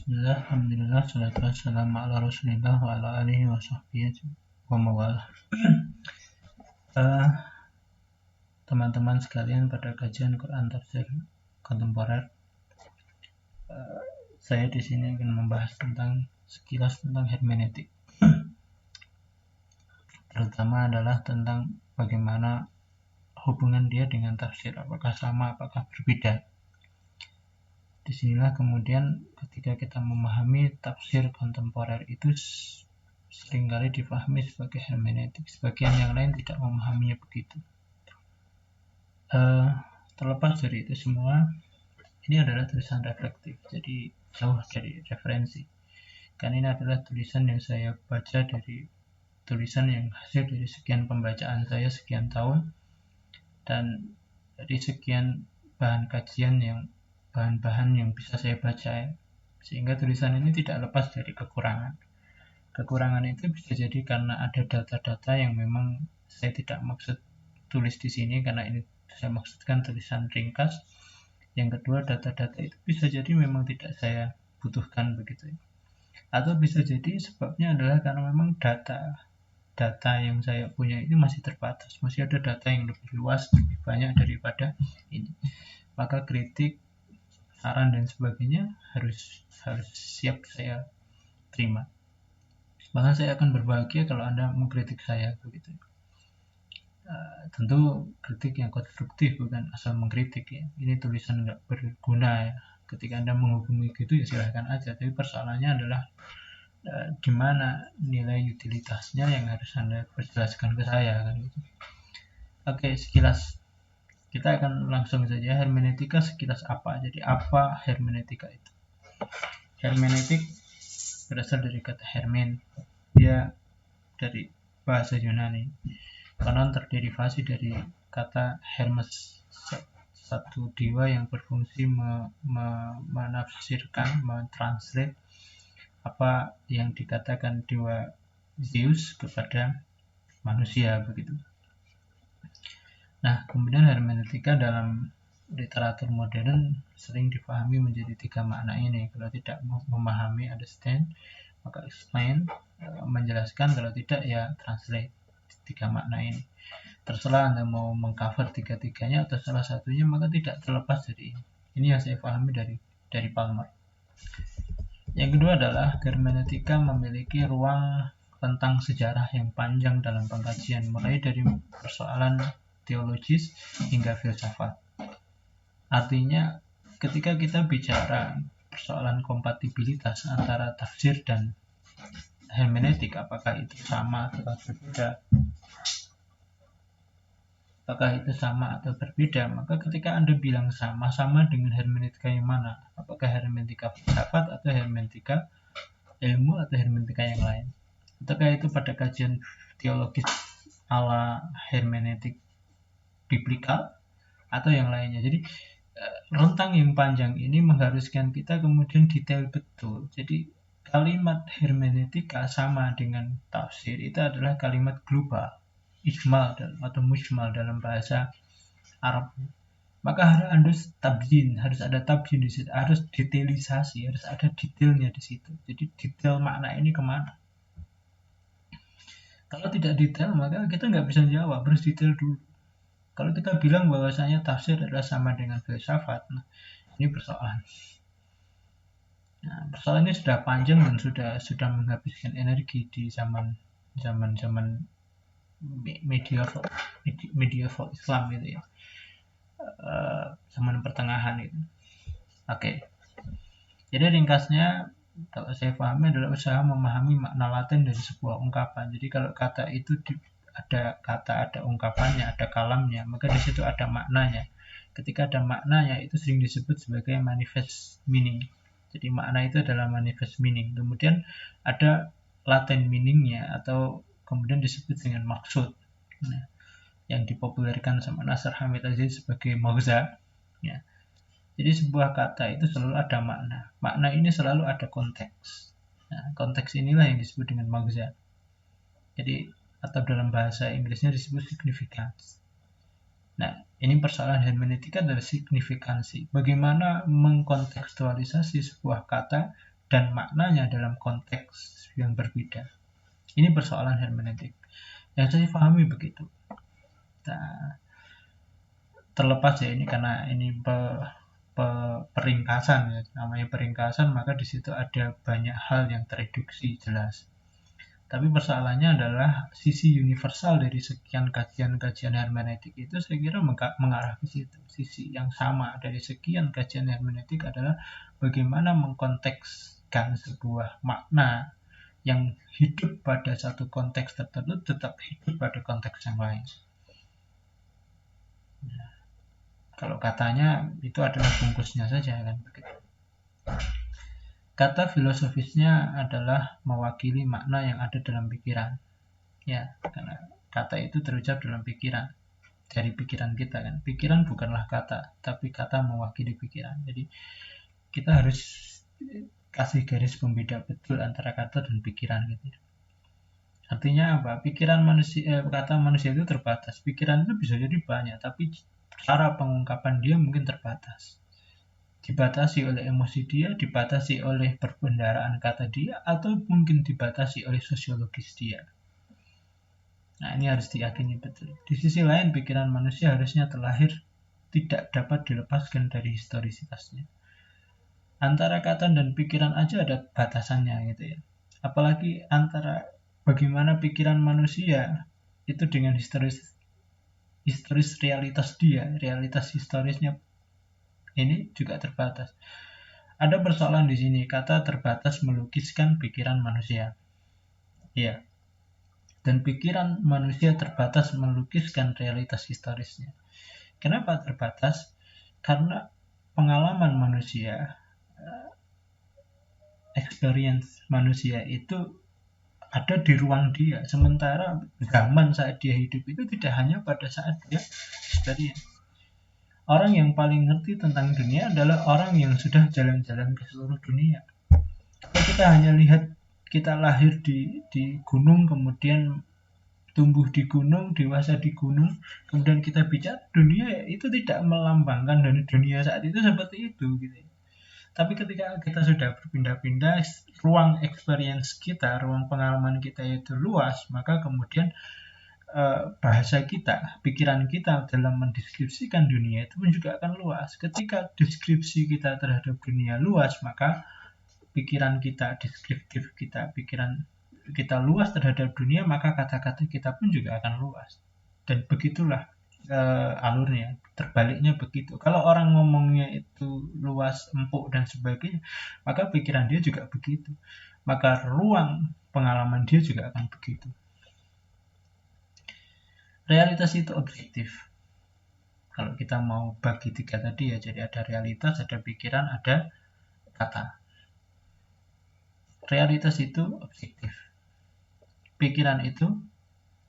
Bismillah, alhamdulillah, salatu wassalamu ala rasulillah wa ala alihi wa sahbihi wa mawalah. Teman-teman sekalian, pada kajian Quran Tafsir Kontemporer, saya di sini akan membahas sekilas tentang hermeneutik. Terutama adalah tentang bagaimana hubungan dia dengan tafsir, apakah sama, apakah berbeda. Disinilah kemudian ketika kita memahami tafsir kontemporer itu seringkali dipahami sebagai hermeneutik, sebagian yang lain tidak memahaminya begitu. Terlepas dari itu semua, ini adalah tulisan reflektif, jadi jauh dari referensi. Karena ini adalah tulisan yang saya baca dari tulisan yang hasil dari sekian pembacaan saya sekian tahun, dan dari sekian bahan kajian bahan-bahan yang bisa saya baca, sehingga tulisan ini tidak lepas dari kekurangan. Kekurangan itu bisa jadi karena ada data-data yang memang saya tidak maksud tulis di sini, karena ini saya maksudkan tulisan ringkas. Yang kedua, data-data itu bisa jadi memang tidak saya butuhkan begitu. Atau bisa jadi sebabnya adalah karena memang data yang saya punya itu masih terbatas, masih ada data yang lebih luas, lebih banyak daripada ini. Maka kritik, saran dan sebagainya harus siap saya terima. Bahkan saya akan berbahagia kalau Anda mengkritik saya begitu. Tentu kritik yang konstruktif, bukan asal mengkritik ya. Ini tulisan nggak berguna ya. Ketika Anda menghubungi gitu ya silahkan aja. Tapi persoalannya adalah di mana nilai utilitasnya yang harus Anda perjelaskan ke saya kan gitu. Oke, sekilas kita akan langsung saja hermeneutika sekilas apa. Jadi apa hermeneutika itu? Hermeneutik berasal dari kata hermen. Dia dari bahasa Yunani. Konon terderivasi dari kata Hermes, satu dewa yang berfungsi menafsirkan, mentranslate apa yang dikatakan dewa Zeus kepada manusia begitu. Nah, kemudian hermeneutika dalam literatur modern sering dipahami menjadi tiga makna ini. Kalau tidak memahami, understand, maka explain, menjelaskan. Kalau tidak ya translate. Tiga makna ini. Terserah Anda mau mengcover tiga-tiganya atau salah satunya, maka tidak terlepas dari ini. Ini yang saya pahami dari Palmer. Yang kedua adalah hermeneutika memiliki ruang tentang sejarah yang panjang dalam pengkajian, mulai dari persoalan teologis hingga filsafat. Artinya ketika kita bicara persoalan kompatibilitas antara tafsir dan hermeneutik, apakah itu sama atau berbeda, maka ketika Anda bilang sama dengan hermeneutika yang mana? Apakah hermeneutika filsafat atau hermeneutika ilmu atau hermeneutika yang lain? Ataukah itu pada kajian teologis ala hermeneutik biblikal atau yang lainnya? Jadi rentang yang panjang ini mengharuskan kita kemudian detail betul. Jadi kalimat hermeneutika sama dengan tafsir itu adalah kalimat global, ijmal atau mujmal dalam bahasa Arab. Maka harus ada tabyin di situ, harus detailisasi, harus ada detailnya di situ. Jadi detail makna ini kemana? Kalau tidak detail, maka kita nggak bisa jawab, harus detail dulu. Kalau kita bilang bahwasanya tafsir adalah sama dengan filsafat, nah ini persoalan. Nah, persoalannya sudah panjang dan sudah menghabiskan energi di zaman medieval Islam itu ya, zaman pertengahan itu. Oke. Jadi ringkasnya, kalau saya pahami adalah usaha memahami makna latin dari sebuah ungkapan. Jadi kalau kata itu ada ungkapannya, ada kalamnya, maka di situ ada maknanya. Ketika ada maknanya, itu sering disebut sebagai manifest meaning. Jadi makna itu adalah manifest meaning. Kemudian ada latent meaningnya, atau kemudian disebut dengan maksud. Nah, yang dipopulerkan sama Nasr Hamid Aziz sebagai maghza. Ya. Jadi sebuah kata itu selalu ada makna. Makna ini selalu ada konteks. Nah, konteks inilah yang disebut dengan maghza. Jadi atau dalam bahasa Inggrisnya disebut significance. Nah, ini persoalan hermeneutika adalah signifikansi. Bagaimana mengkontekstualisasi sebuah kata dan maknanya dalam konteks yang berbeda. Ini persoalan hermeneutik. Yang saya pahami begitu. Nah, terlepas ya ini karena ini peringkasan ya, namanya peringkasan, maka di situ ada banyak hal yang tereduksi jelas. Tapi persoalannya adalah sisi universal dari sekian kajian-kajian hermeneutik itu saya kira mengarah ke situ. Sisi yang sama dari sekian kajian hermeneutik adalah bagaimana mengkontekskan sebuah makna yang hidup pada satu konteks tertentu tetap hidup pada konteks yang lain. Nah, kalau katanya itu adalah bungkusnya saja kan begitu. Kata filosofisnya adalah mewakili makna yang ada dalam pikiran. Ya, karena kata itu terucap dalam pikiran. Dari pikiran kita kan. Pikiran bukanlah kata, tapi kata mewakili pikiran. Jadi kita harus kasih garis pembeda betul antara kata dan pikiran gitu. Artinya apa? Pikiran manusia, kata manusia itu terbatas. Pikiran itu bisa jadi banyak, tapi cara pengungkapan dia mungkin terbatas. Dibatasi oleh emosi dia, dibatasi oleh perbendaharaan kata dia, atau mungkin dibatasi oleh sosiologis dia. Nah, ini harus diyakini betul. Di sisi lain, pikiran manusia harusnya terlahir tidak dapat dilepaskan dari historisitasnya. Antara kata dan pikiran aja ada batasannya gitu ya. Apalagi antara bagaimana pikiran manusia itu dengan historis realitas dia, realitas historisnya ini juga terbatas. Ada persoalan di sini, kata terbatas melukiskan pikiran manusia. Iya. Dan pikiran manusia terbatas melukiskan realitas historisnya. Kenapa terbatas? Karena pengalaman manusia, experience manusia itu ada di ruang dia. Sementara zaman saat dia hidup itu tidak hanya pada saat dia experience. Orang yang paling ngerti tentang dunia adalah orang yang sudah jalan-jalan ke seluruh dunia. Kalau kita hanya lihat kita lahir di gunung, kemudian tumbuh di gunung, dewasa di gunung, kemudian kita bicara dunia, itu tidak melambangkan dari dunia saat itu seperti itu gitu. Tapi ketika kita sudah berpindah-pindah, ruang experience kita, ruang pengalaman kita itu luas, maka kemudian bahasa kita, pikiran kita dalam mendeskripsikan dunia itu pun juga akan luas. Ketika deskripsi kita terhadap dunia luas, maka pikiran kita, deskriptif kita, pikiran kita luas terhadap dunia, maka kata-kata kita pun juga akan luas. Dan begitulah alurnya. Terbaliknya begitu. Kalau orang ngomongnya itu luas, empuk dan sebagainya, maka pikiran dia juga begitu. Maka ruang pengalaman dia juga akan begitu. Realitas itu objektif. Kalau kita mau bagi tiga tadi ya, jadi ada realitas, ada pikiran, ada kata. Realitas itu objektif. Pikiran itu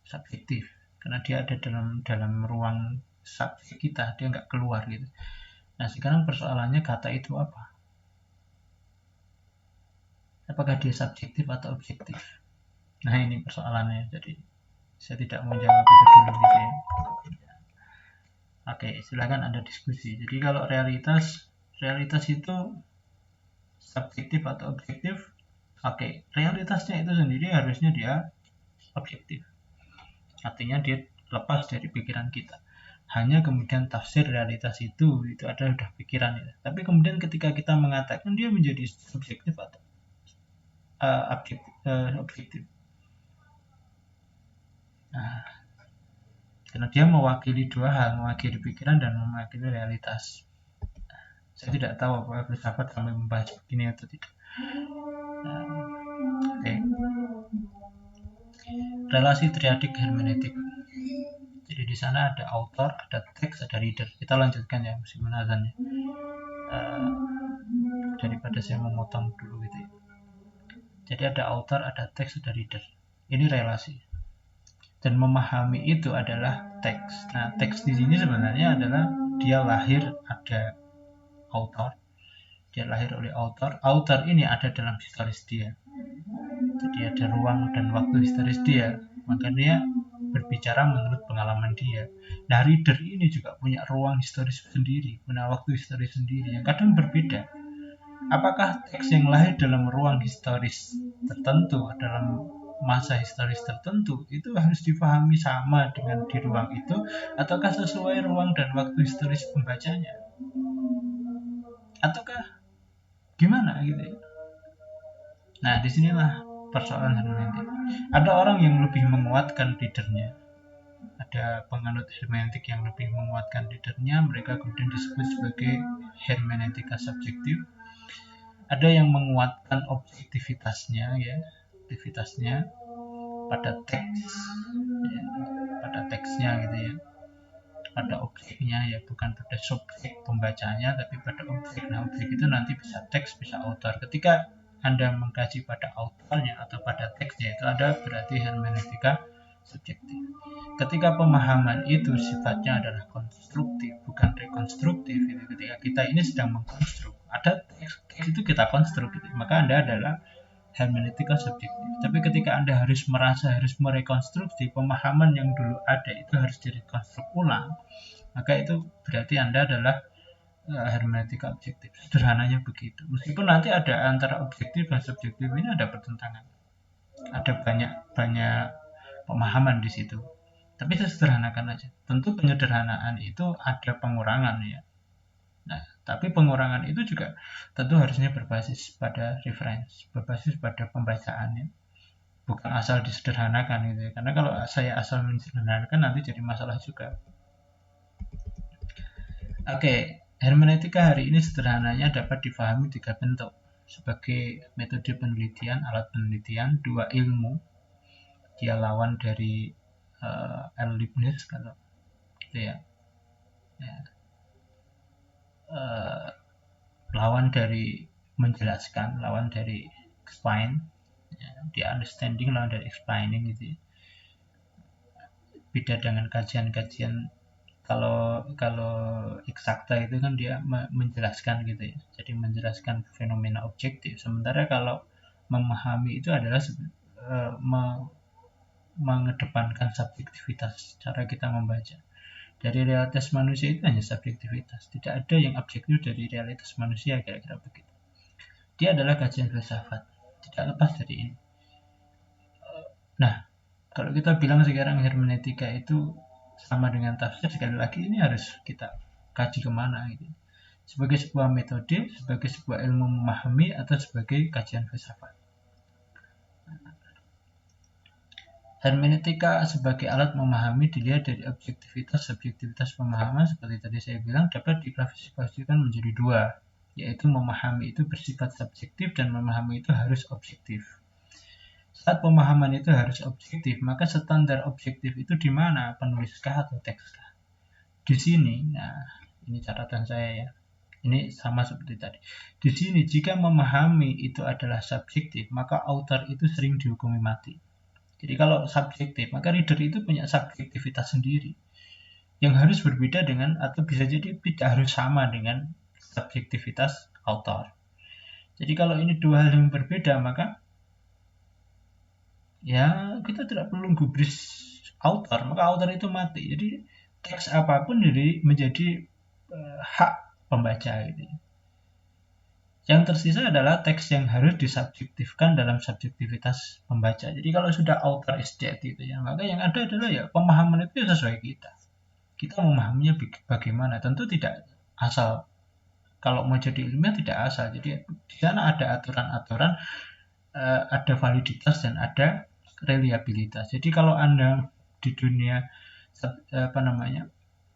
subjektif. Karena dia ada dalam ruang subjek kita, dia nggak keluar gitu. Nah, sekarang persoalannya kata itu apa? Apakah dia subjektif atau objektif? Nah, ini persoalannya. Jadi saya tidak mau jawab itu dulu gitu ya. Oke, silakan Anda diskusi. Jadi kalau realitas itu subjektif atau objektif? Oke, realitasnya itu sendiri harusnya dia objektif. Artinya dia lepas dari pikiran kita. Hanya kemudian tafsir realitas itu adalah udah pikiran ya. Tapi kemudian ketika kita mengatakan dia menjadi subjektif atau objektif. Nah, karena dia mewakili dua hal, mewakili pikiran dan mewakili realitas. Saya tidak tahu apakah filsafat sampai membahas begini atau tidak. Oke. Relasi triadik hermeneutik. Jadi di sana ada author, ada teks, ada reader. Kita lanjutkan ya meskipun azannya. Daripada saya memotong dulu gitu ya. Jadi ada author, ada teks, ada reader. Ini relasi. Dan memahami itu adalah teks. Nah, teks di sini sebenarnya adalah dia lahir ada author. Dia lahir oleh author. Author ini ada dalam historis dia. Jadi ada ruang dan waktu historis dia. Maka dia berbicara menurut pengalaman dia. Nah, reader ini juga punya ruang historis sendiri, punya waktu historis sendiri yang kadang berbeda. Apakah teks yang lahir dalam ruang historis tertentu, dalam masa historis tertentu, itu harus dipahami sama dengan di ruang itu, ataukah sesuai ruang dan waktu historis pembacanya? Ataukah gimana gitu ya? Nah, disinilah persoalan hermeneutik. Ada orang yang lebih menguatkan leadernya, ada penganut hermeneutik yang lebih menguatkan leadernya, mereka kemudian disebut sebagai hermeneutika subjektif. Ada yang menguatkan objektivitasnya, ya, objektivitasnya pada teks, ya, pada teksnya gitu ya, pada objeknya, ya, bukan pada subjek pembacanya, tapi pada objek. Nah, objek itu nanti bisa teks, bisa author. Ketika Anda mengkaji pada autornya atau pada teksnya, itu ada berarti hermeneutika subjektif. Ketika pemahaman itu sifatnya adalah konstruktif, bukan rekonstruktif, gitu. Ketika kita ini sedang mengkonstruk, ada teks itu kita konstruk, gitu. Maka Anda adalah hermeneutika subjektif. Tapi ketika Anda harus merasa, harus merekonstruksi pemahaman yang dulu ada, itu harus direkonstruk ulang, maka itu berarti Anda adalah hermeneutika objektif. Sederhananya begitu. Meskipun nanti ada antara objektif dan subjektif ini ada pertentangan. Ada banyak pemahaman di situ. Tapi saya sederhanakan aja. Tentu penyederhanaan itu ada pengurangan, ya. Nah, tapi pengurangan itu juga tentu harusnya berbasis pada reference, berbasis pada pembacaan, ya. Bukan asal disederhanakan gitu ya. Karena kalau saya asal mensederhanakan nanti jadi masalah juga. Oke, hermeneutika hari ini sederhananya dapat difahami 3 bentuk. Sebagai metode penelitian, alat penelitian, 2 ilmu. Dia lawan dari Leibniz kalau gitu ya. Lawan dari menjelaskan, lawan dari explain, ya, di understanding lawan dari explaining gitu ya. Beda dengan kajian-kajian kalau eksakta itu kan dia menjelaskan gitu ya, jadi menjelaskan fenomena objektif. Sementara kalau memahami itu adalah mengedepankan subjektivitas cara kita membaca. Dari realitas manusia itu hanya subjektivitas, tidak ada yang objektif dari realitas manusia, kira-kira begitu. Dia adalah kajian filsafat, tidak lepas dari ini. Nah, kalau kita bilang sekarang hermeneutika itu sama dengan tafsir, sekali lagi ini harus kita kaji kemana gitu. Sebagai sebuah metode, sebagai sebuah ilmu memahami, atau sebagai kajian filsafat. Hermeneutika sebagai alat memahami dilihat dari objektivitas, subjektivitas pemahaman. Seperti tadi saya bilang, dapat diklasifikasikan menjadi 2, yaitu memahami itu bersifat subjektif dan memahami itu harus objektif. Saat pemahaman itu harus objektif, maka standar objektif itu di mana? Penuliskah atau tekskah? Di sini, nah ini catatan saya ya. Ini sama seperti tadi. Di sini jika memahami itu adalah subjektif, maka author itu sering dihukumi mati. Jadi kalau subjektif, maka reader itu punya subjektivitas sendiri yang harus berbeda dengan, atau bisa jadi tidak harus sama dengan subjektivitas author. Jadi kalau ini 2 hal yang berbeda, maka ya kita tidak perlu gubris author, maka author itu mati. Jadi teks apapun jadi menjadi hak pembaca gitu. Yang tersisa adalah teks yang harus disubjektifkan dalam subjektivitas pembaca. Jadi kalau sudah author is dead gitu ya, maka yang ada adalah ya pemahaman itu sesuai kita. Kita memahaminya bagaimana? Tentu tidak asal. Kalau mau jadi ilmiah tidak asal. Jadi di sana ada aturan-aturan, ada validitas dan ada reliabilitas. Jadi kalau Anda di dunia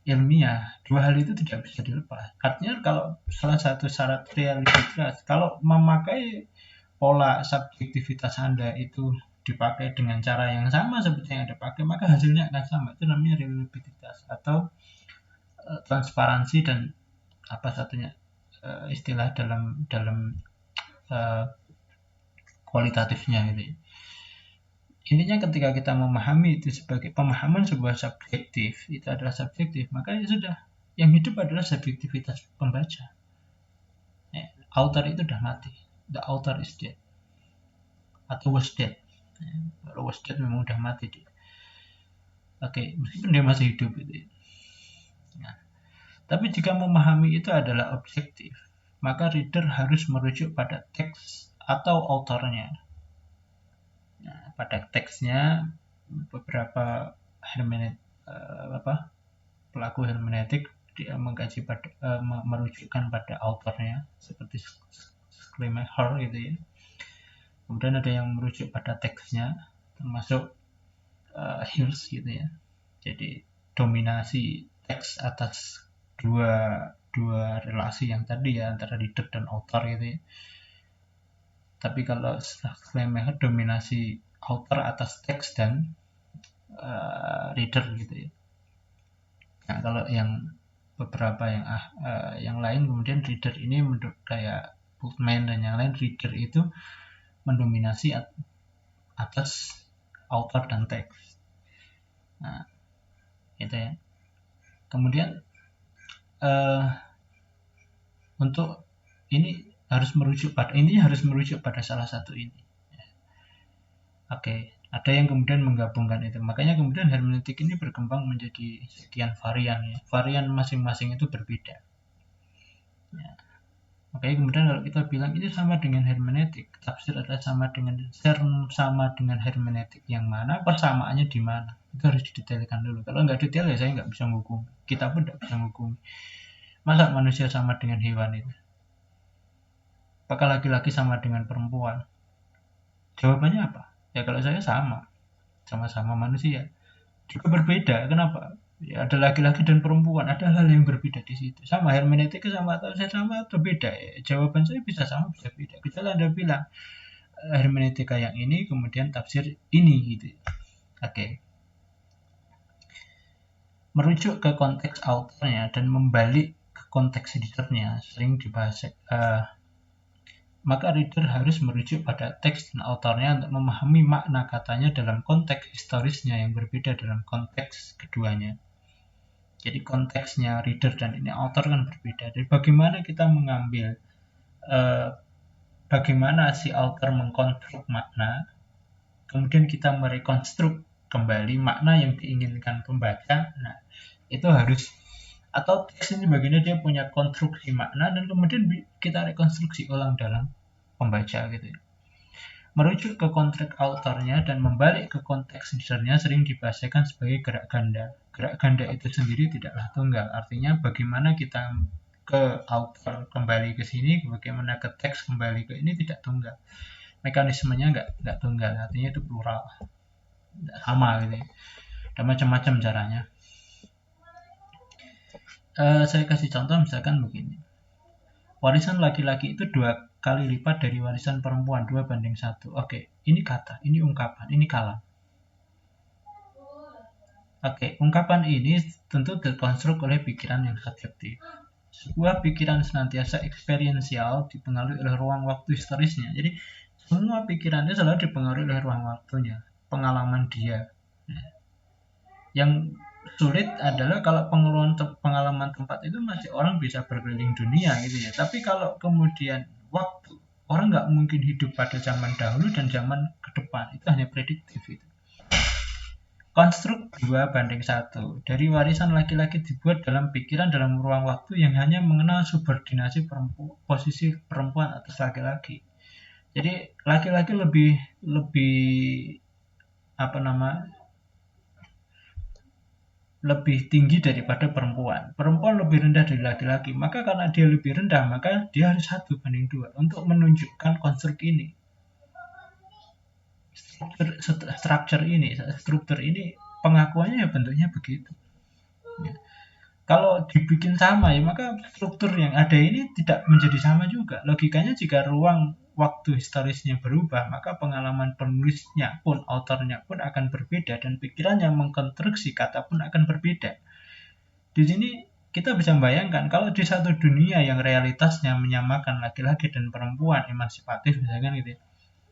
ilmiah, 2 hal itu tidak bisa dilepas. Artinya kalau salah satu syarat reliabilitas, kalau memakai pola subjektivitas Anda itu dipakai dengan cara yang sama seperti yang Anda pakai, maka hasilnya akan sama. Itu namanya reliabilitas atau transparansi, dan apa satunya istilah dalam kualitatifnya gitu. Intinya ketika kita memahami itu sebagai pemahaman sebuah subjektif, itu adalah subjektif, maka ya sudah, yang hidup adalah subjektivitas pembaca. Author itu sudah mati, the author is dead, atau was dead. Kalau was dead memang sudah mati dia. Oke, meskipun dia masih hidup gitu. Nah, tapi jika memahami itu adalah objektif, maka reader harus merujuk pada teks atau autornya. Nah, pada teksnya beberapa pelaku hermeneutik dia mengkaji merujukkan pada autornya seperti Schleiermacher gitu ya. Kemudian ada yang merujuk pada teksnya termasuk Hirsch gitu ya. Jadi dominasi teks atas dua relasi yang tadi ya antara reader dan author gitu ya. Tapi kalau Schleiermacher dominasi author atas teks dan reader gitu ya. Nah, kalau yang beberapa yang lain kemudian reader ini menurut kayak Bultmann dan yang lain, reader itu mendominasi atas author dan teks. Nah, itu ya. Kemudian untuk ini harus merujuk pada salah satu ini. Oke, ada yang kemudian menggabungkan itu. Makanya kemudian hermeneutik ini berkembang menjadi sekian varian ya. Varian masing-masing itu berbeda. Ya. Makanya kemudian kalau kita bilang ini sama dengan hermeneutik, tafsir adalah sama dengan hermeneutik yang mana, persamaannya di mana? Itu harus didetailkan dulu. Kalau nggak detail ya saya nggak bisa menghukum. Kita pun nggak bisa menghukum. Masa manusia sama dengan hewan itu? Apakah laki-laki sama dengan perempuan? Jawabannya apa? Ya kalau saya sama-sama manusia. Juga berbeda. Kenapa? Ya ada laki-laki dan perempuan, ada hal yang berbeda di situ. Sama hermeneutik sama atau beda? Ya, jawaban saya bisa sama, bisa beda. Kecuali Anda bilang hermeneutika yang ini, kemudian tafsir ini gitu. Oke. Merujuk ke konteks autornya dan membalik ke konteks readernya sering dibahas. Maka reader harus merujuk pada teks dan autornya untuk memahami makna katanya dalam konteks historisnya yang berbeda dalam konteks keduanya. Jadi konteksnya reader dan ini author kan berbeda. Jadi bagaimana kita mengambil bagaimana si author mengkonstruk makna, kemudian kita merekonstruk kembali makna yang diinginkan pembaca. Nah, itu harus, atau teks ini bagiannya dia punya konstruksi makna dan kemudian kita rekonstruksi ulang dalam pembaca gitu ya. Merujuk ke konteks autornya dan membalik ke konteks readernya sering dibahasakan sebagai gerak ganda. Gerak ganda itu sendiri tidaklah tunggal. Artinya bagaimana kita ke author kembali ke sini, bagaimana ke teks kembali ke ini tidak tunggal. Mekanismenya nggak tunggal. Artinya itu plural. Tidak sama gitu ya. Ada macam-macam caranya. Saya kasih contoh misalkan begini. Warisan laki-laki itu 2 kali lipat dari warisan perempuan, 2:1. Oke, ini kata, ini ungkapan, ini kalam. Oke, ungkapan ini tentu terkonstruk oleh pikiran yang subjektif. Sebuah pikiran senantiasa eksperiensial dipengaruhi oleh ruang waktu historisnya. Jadi, semua pikirannya selalu dipengaruhi oleh ruang waktunya, pengalaman dia. Yang sulit adalah kalau pengalaman tempat itu masih orang bisa berkeliling dunia gitu ya. Tapi kalau kemudian waktu, orang nggak mungkin hidup pada zaman dahulu dan zaman ke depan, itu hanya prediktif itu. Konstruk 2:1 dari warisan laki-laki dibuat dalam pikiran dalam ruang waktu yang hanya mengenal subordinasi posisi perempuan atas laki-laki. Jadi laki-laki lebih tinggi daripada perempuan. Perempuan lebih rendah dari laki-laki. Maka karena dia lebih rendah, maka dia harus 1:2 untuk menunjukkan konstruk ini. Struktur ini pengakuannya ya bentuknya begitu. Ya. Kalau dibikin sama ya maka struktur yang ada ini tidak menjadi sama juga. Logikanya jika ruang waktu historisnya berubah, maka pengalaman penulisnya pun, autornya pun akan berbeda dan pikiran yang mengkonstruksi kata pun akan berbeda. Di sini kita bisa membayangkan kalau di satu dunia yang realitasnya menyamakan laki-laki dan perempuan emansipatif misalkan gitu ya,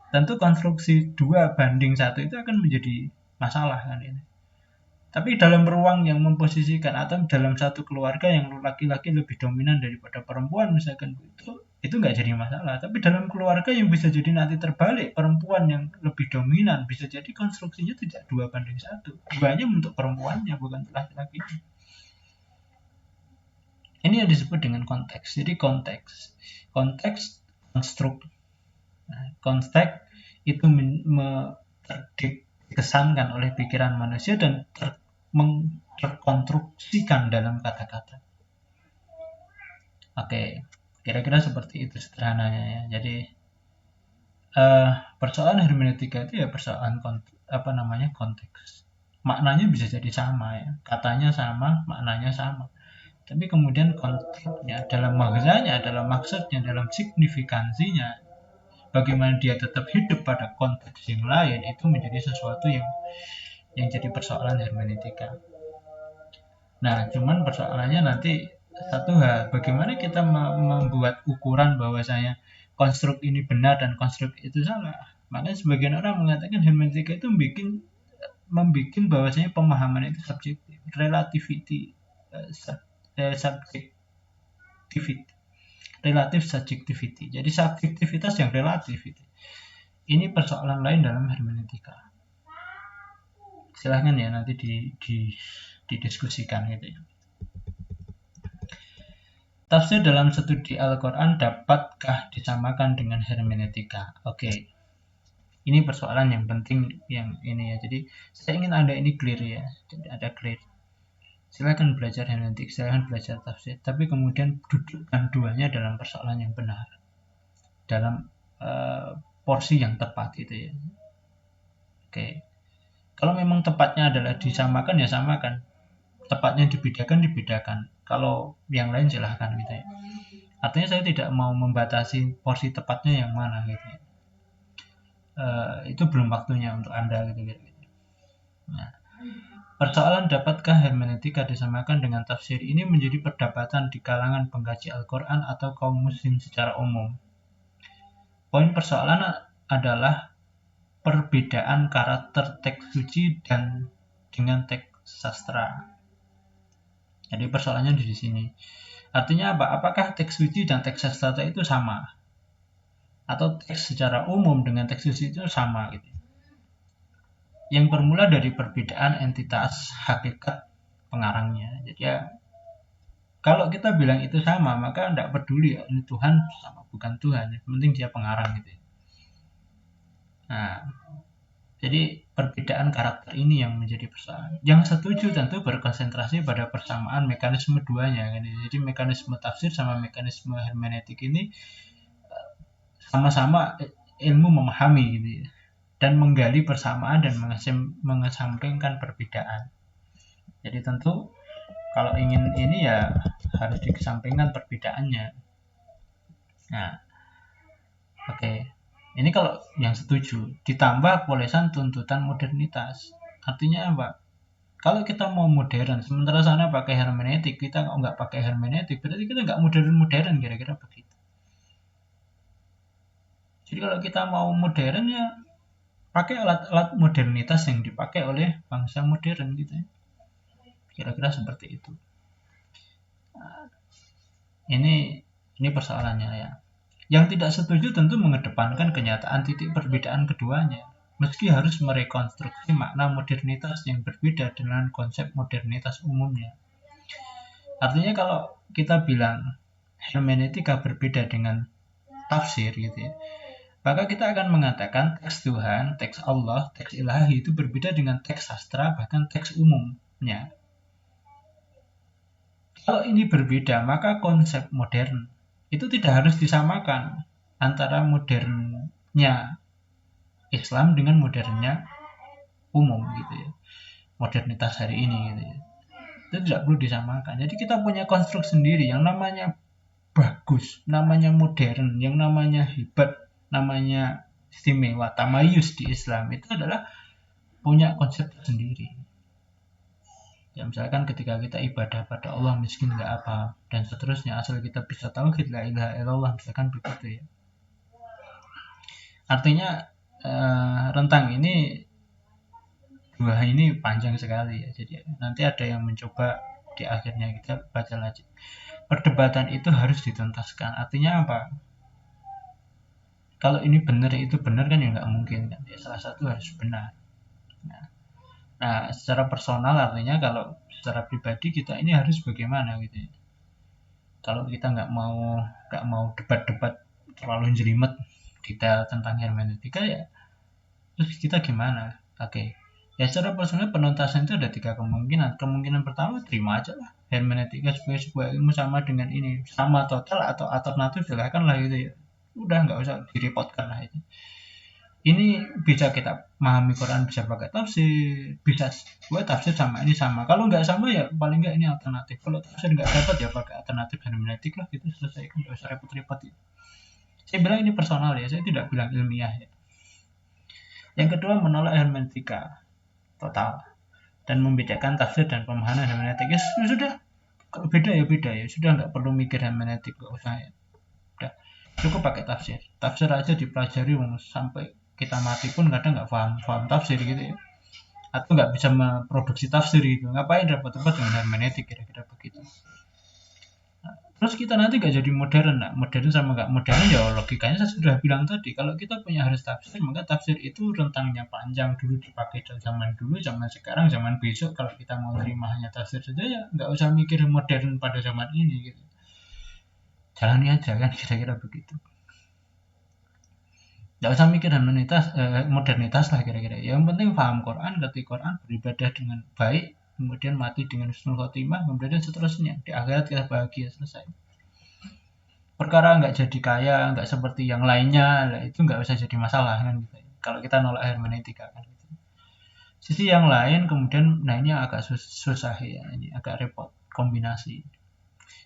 tentu konstruksi 2:1 itu akan menjadi masalah kan ini. Tapi dalam ruang yang memposisikan atau dalam satu keluarga yang laki-laki lebih dominan daripada perempuan misalkan itu nggak jadi masalah. Tapi dalam keluarga yang bisa jadi nanti terbalik, perempuan yang lebih dominan bisa jadi konstruksinya tidak 2:1. Duanya untuk perempuannya bukan laki-laki. Ini yang disebut dengan konteks. Jadi konteks, konstruk. Nah, konteks itu dikesankan oleh pikiran manusia dan terkonstruksikan dalam kata-kata. Oke, kira-kira seperti itu sederhananya ya. Jadi persoalan hermeneutika itu ya persoalan konteks. Maknanya bisa jadi sama ya, katanya sama, maknanya sama. Tapi kemudian konteksnya dalam maksudnya, dalam signifikansinya, bagaimana dia tetap hidup pada konteks yang lain, itu menjadi sesuatu yang jadi persoalan hermeneutika. Nah, cuman persoalannya nanti satu hal, bagaimana kita membuat ukuran bahwasanya konstruk ini benar dan konstruk itu salah. Makanya sebagian orang mengatakan hermeneutika itu membuat bahwasanya pemahaman itu subjektif, relativity, relative subjectivity. Jadi subjektivitas yang relatif itu. Ini persoalan lain dalam hermeneutika. Silahkan ya nanti didiskusikan gitu ya. Tafsir dalam studi Al-Quran dapatkah disamakan dengan hermeneutika? Oke. Ini persoalan yang penting yang ini ya. Jadi saya ingin Anda ini clear ya. Jadi ada clear. Silakan belajar hermeneutik, silakan belajar tafsir, tapi kemudian dudukkan duanya dalam persoalan yang benar. Dalam porsi yang tepat itu ya. Oke. Kalau memang tepatnya adalah disamakan ya samakan. Tepatnya dibedakan. Kalau yang lain silahkan gitu ya. Artinya saya tidak mau membatasi porsi tepatnya yang mana gitu ya. Itu belum waktunya untuk Anda gitu. Nah, persoalan dapatkah hermeneutika disamakan dengan tafsir ini menjadi perdebatan di kalangan pengkaji Al-Quran atau kaum muslim secara umum. Poin persoalan adalah perbedaan karakter teks suci dan dengan teks sastra. Jadi persoalannya di sini. Artinya apa? Apakah teks suci dan teks sastra itu sama? Atau teks secara umum dengan teks suci itu sama gitu. Yang bermula dari perbedaan entitas hakikat pengarangnya. Jadi ya kalau kita bilang itu sama, maka tidak peduli ya, ini Tuhan sama bukan Tuhan. Yang penting dia pengarang gitu. Nah, jadi perbedaan karakter ini yang menjadi persoalan. Yang setuju tentu berkonsentrasi pada persamaan mekanisme duanya. Jadi mekanisme tafsir sama mekanisme hermeneutik ini sama-sama ilmu memahami gitu ya. Dan menggali persamaan dan mengesampingkan perbedaan. Jadi tentu kalau ingin ini ya harus dikesampingkan perbedaannya. Nah, oke. Ini kalau yang setuju. Ditambah polesan tuntutan modernitas. Artinya apa? Kalau kita mau modern, sementara sana pakai hermeneutik, kita nggak pakai hermeneutik, berarti kita nggak modern kira-kira begitu. Jadi kalau kita mau modern ya pakai alat-alat modernitas yang dipakai oleh bangsa modern gitu ya. Kira-kira seperti itu. Nah, ini persoalannya ya. Yang tidak setuju tentu mengedepankan kenyataan titik perbedaan keduanya, meski harus merekonstruksi makna modernitas yang berbeda dengan konsep modernitas umumnya. Artinya kalau kita bilang hermeneutika berbeda dengan tafsir gitu ya, maka kita akan mengatakan teks Tuhan, teks Allah, teks ilahi itu berbeda dengan teks sastra, bahkan teks umumnya. Kalau ini berbeda, maka konsep modern itu tidak harus disamakan antara modernnya Islam dengan modernnya umum gitu ya. Modernitas hari ini gitu ya. Itu tidak perlu disamakan. Jadi kita punya konstruk sendiri yang namanya bagus, namanya modern, yang namanya hebat, namanya istimewa, tamayus di Islam itu adalah punya konsep sendiri. Ya misalkan ketika kita ibadah pada Allah miskin nggak apa dan seterusnya asal kita bisa tauhid la ilaha illallah misalkan begitu ya. Artinya rentang ini dua ini panjang sekali ya. Jadi nanti ada yang mencoba di akhirnya kita baca lagi. Perdebatan itu harus dituntaskan. Artinya apa? Kalau ini benar itu benar kan ya nggak mungkin kan. Ya, salah satu harus benar. Nah, secara personal artinya kalau secara pribadi kita ini harus bagaimana gitu ya. Kalau kita nggak mau debat-debat terlalu jelimet detail tentang hermeneutika ya, terus kita gimana? Oke. Ya secara personal penuntasan itu ada 3 kemungkinan. Kemungkinan pertama terima aja lah hermeneutika sebagai sebuah ilmu sama dengan ini, sama total atau alternatif silakan lah gitu ya. Udah nggak usah direpotkan lah itu. Ini bisa kita memahami Quran bisa pakai tafsir, bisa buat tafsir sama ini sama. Kalau nggak sama ya paling nggak ini alternatif. Kalau tafsir nggak dapat ya pakai alternatif hermeneutik lah, gitu selesai, kan nggak usah repot-repot. Saya bilang ini personal ya, saya tidak bilang ilmiah ya. Yang kedua, menolak hermeneutika total dan membedakan tafsir dan pemahaman hermeneutik. Ya sudah, kalau beda ya beda ya, sudah nggak perlu mikir hermeneutik, nggak usah ya. Udah cukup pakai tafsir. Tafsir aja dipelajari sampai kita mati pun kadang nggak paham tafsir gitu ya, atau nggak bisa memproduksi tafsir gitu. Ngapain repot-repot dengan hermeneutik, kira-kira begitu. Terus kita nanti gak jadi modern. Nah, modern sama gak modern ya logikanya saya sudah bilang tadi. Kalau kita punya harus tafsir, maka tafsir itu rentangnya panjang, dulu dipakai zaman dulu, zaman sekarang, zaman besok. Kalau kita mau terima hanya tafsir saja ya nggak usah mikir modern pada zaman ini gitu. Jalani aja kan, kira-kira begitu. Nggak usah mikir modernitas lah kira-kira. Yang penting paham Quran, ngerti Quran, beribadah dengan baik, kemudian mati dengan husnul khotimah, kemudian seterusnya. Di akhirat kita bahagia, selesai. Perkara nggak jadi kaya, nggak seperti yang lainnya, itu nggak usah jadi masalah kan gitu. Kalau kita nolak hermeneutika kan gitu. Sisi yang lain kemudian, nah ini agak susah ya, ini agak repot kombinasi.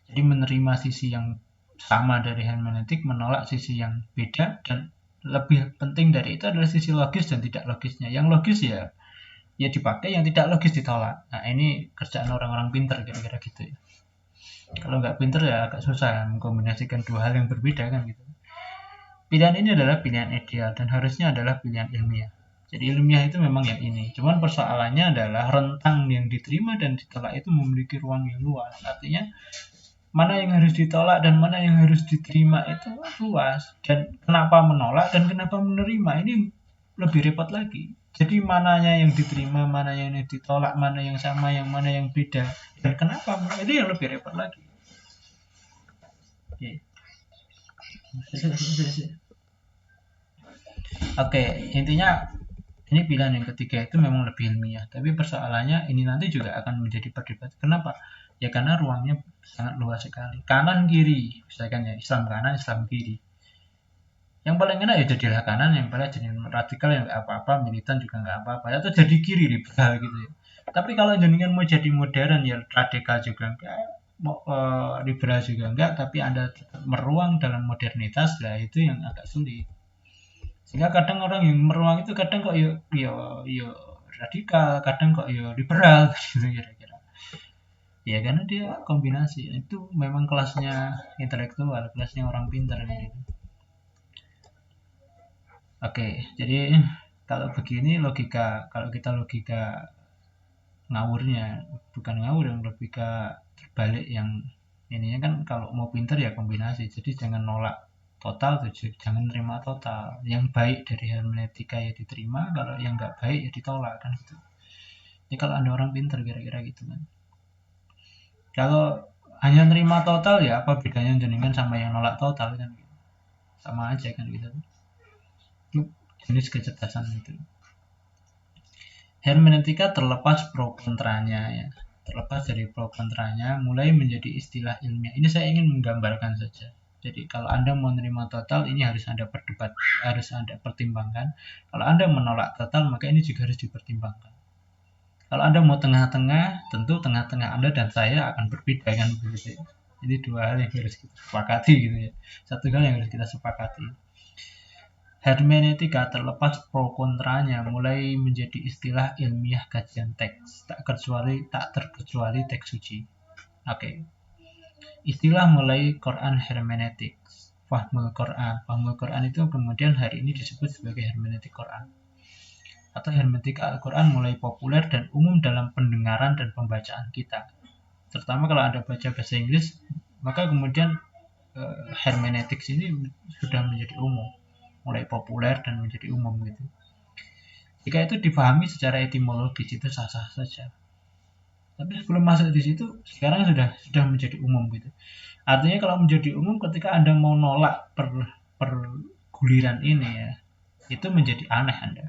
Jadi menerima sisi yang sama dari hermeneutik, menolak sisi yang beda, dan lebih penting dari itu adalah sisi logis dan tidak logisnya. Yang logis ya dipakai, yang tidak logis ditolak. Nah ini kerjaan orang-orang pintar kira-kira gitu ya. Kalau nggak pintar ya agak susah mengkombinasikan dua hal yang berbeda kan gitu. Pilihan ini adalah pilihan ideal dan harusnya adalah pilihan ilmiah. Jadi ilmiah itu memang yang ini. Cuman persoalannya adalah rentang yang diterima dan ditolak itu memiliki ruang yang luas. Artinya mana yang harus ditolak dan mana yang harus diterima itu luas. Dan kenapa menolak dan kenapa menerima ini lebih repot lagi. Jadi mananya yang diterima, mana yang ditolak, mana yang sama, yang mana yang beda, dan kenapa, itu yang lebih repot lagi. Oke, intinya ini pilihan yang ketiga itu memang lebih ilmiah, tapi persoalannya ini nanti juga akan menjadi perdebatan. Kenapa? Ya karena ruangnya sangat luas sekali. Kanan kiri, misalkan ya Islam kanan, Islam kiri. Yang paling enak ya jadilah kanan, yang paling jadi radikal yang nggak apa-apa, militan juga nggak apa-apa, atau jadi kiri liberal gitu ya. Tapi kalau jenengan mau jadi modern ya radikal juga enggak, mau liberal juga enggak, tapi Anda tetap meruang dalam modernitas, lah itu yang agak sulit. Sehingga kadang orang yang meruang itu kadang kok yo radikal, kadang kok yo liberal gitu kira-kira. Ya karena dia kombinasi. Itu memang kelasnya intelektual, kelasnya orang pintar gitu. Oke, jadi kalau begini kalau kita logika ngawurnya, bukan ngawur, yang logika terbalik yang ininya kan, kalau mau pinter ya kombinasi. Jadi jangan nolak total, jangan terima total. Yang baik dari hermeneutika ya diterima, kalau yang nggak baik ya ditolak kan gitu. Jadi kalau Anda orang pinter kira-kira gitu kan. Kalau hanya nerima total ya apa bedanya jenengan sama yang nolak total kan gitu. Sama aja kan gitu. Jenis kecerdasan itu. Hermeneutika terlepas pro kontranya ya. Terlepas dari pro kontranya, mulai menjadi istilah ilmiah. Ini saya ingin menggambarkan saja. Jadi kalau Anda mau menerima total, ini harus Anda harus Anda pertimbangkan. Kalau Anda menolak total, maka ini juga harus dipertimbangkan. Kalau Anda mau tengah-tengah, tentu tengah-tengah Anda dan saya akan berbeda kan begitu. Jadi dua hal yang harus kita sepakati gitu ya. Satu hal yang harus kita sepakati. Hermeneutika terlepas pro kontranya mulai menjadi istilah ilmiah kajian teks, tak terkecuali teks suci. Oke. Istilah mulai Quran hermeneutics, Fahmul Quran. Fahmul Quran itu kemudian hari ini disebut sebagai hermeneutik Quran. Atau hermeneutika Al-Quran mulai populer dan umum dalam pendengaran dan pembacaan kita. Terutama kalau Anda baca bahasa Inggris, maka kemudian hermeneutics ini sudah menjadi umum, mulai populer dan menjadi umum gitu. Jika itu dipahami secara etimologis itu sah-sah saja. Tapi sebelum masuk di situ, sekarang sudah menjadi umum gitu. Artinya kalau menjadi umum ketika Anda mau nolak per guliran ini ya, itu menjadi aneh Anda.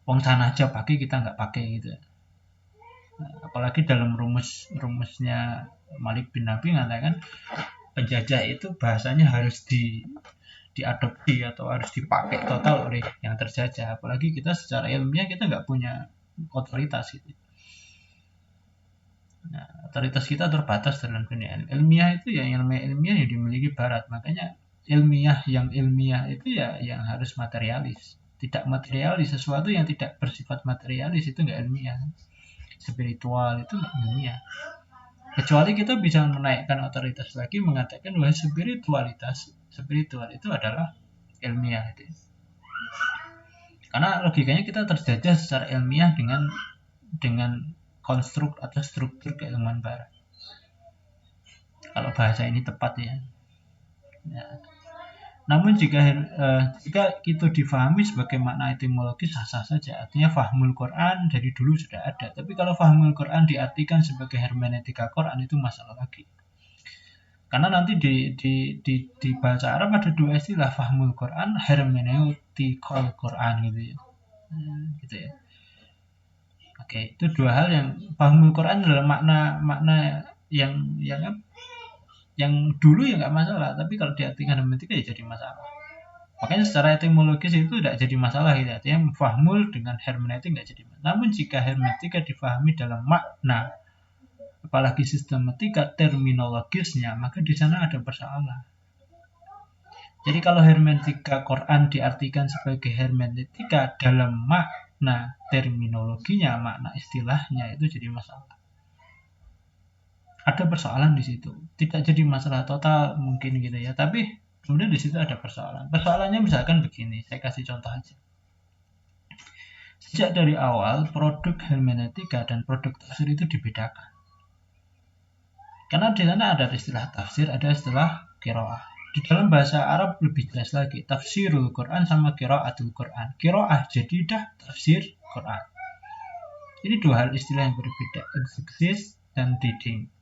Wong sana aja pakai, kita nggak pakai gitu. Apalagi dalam rumusnya Malik bin Nabi mengatakan penjajah itu bahasanya harus diadopsi atau harus dipakai total oleh yang terjajah. Apalagi kita secara ilmiah kita nggak punya otoritas gitu. Nah, otoritas kita terbatas dalam dunia ilmiah itu ya yang namanya ilmiah yang dimiliki Barat. Makanya yang ilmiah itu ya yang harus materialis. Tidak materialis, sesuatu yang tidak bersifat materialis itu nggak ilmiah. Spiritual itu nggak ilmiah. Kecuali kita bisa menaikkan otoritas lagi mengatakan bahwa spiritual itu adalah ilmiah itu. Karena logikanya kita terjajah secara ilmiah dengan konstruk atau struktur keilmuan Barat. Kalau bahasa ini tepat ya. Namun jika itu difahami sebagai makna etimologis sah-sah saja. Artinya fahmul Quran dari dulu sudah ada. Tapi kalau fahmul Quran diartikan sebagai hermeneutika Quran itu masalah lagi. Karena nanti di bahasa Arab ada dua istilah, fahmul Quran, hermeneutikal Quran gitu ya. Gitu ya. Oke, itu dua hal yang fahmul Quran adalah makna yang dulu ya nggak masalah, tapi kalau diartikan hermeneutika ya jadi masalah. Makanya secara etimologis itu tidak jadi masalah gitu. Artinya fahmul dengan hermeneutik nggak jadi masalah. Namun jika hermeneutika difahami dalam makna, apalagi sistematika terminologisnya, maka di sana ada persoalan. Jadi kalau hermeneutika Quran diartikan sebagai hermeneutika dalam makna terminologinya, makna istilahnya, itu jadi masalah. Ada persoalan di situ. Tidak jadi masalah total mungkin gitu ya, tapi kemudian di situ ada persoalan. Persoalannya misalkan begini, saya kasih contoh aja. Sejak dari awal, produk hermeneutika dan produk tafsir itu dibedakan. Karena di sana ada istilah tafsir, ada istilah qiraah. Di dalam bahasa Arab lebih jelas lagi, tafsirul Quran sama qiraatul Quran. Qiraah jadi dah tafsir Quran. Ini dua hal istilah yang berbeda, exegesis dan reading.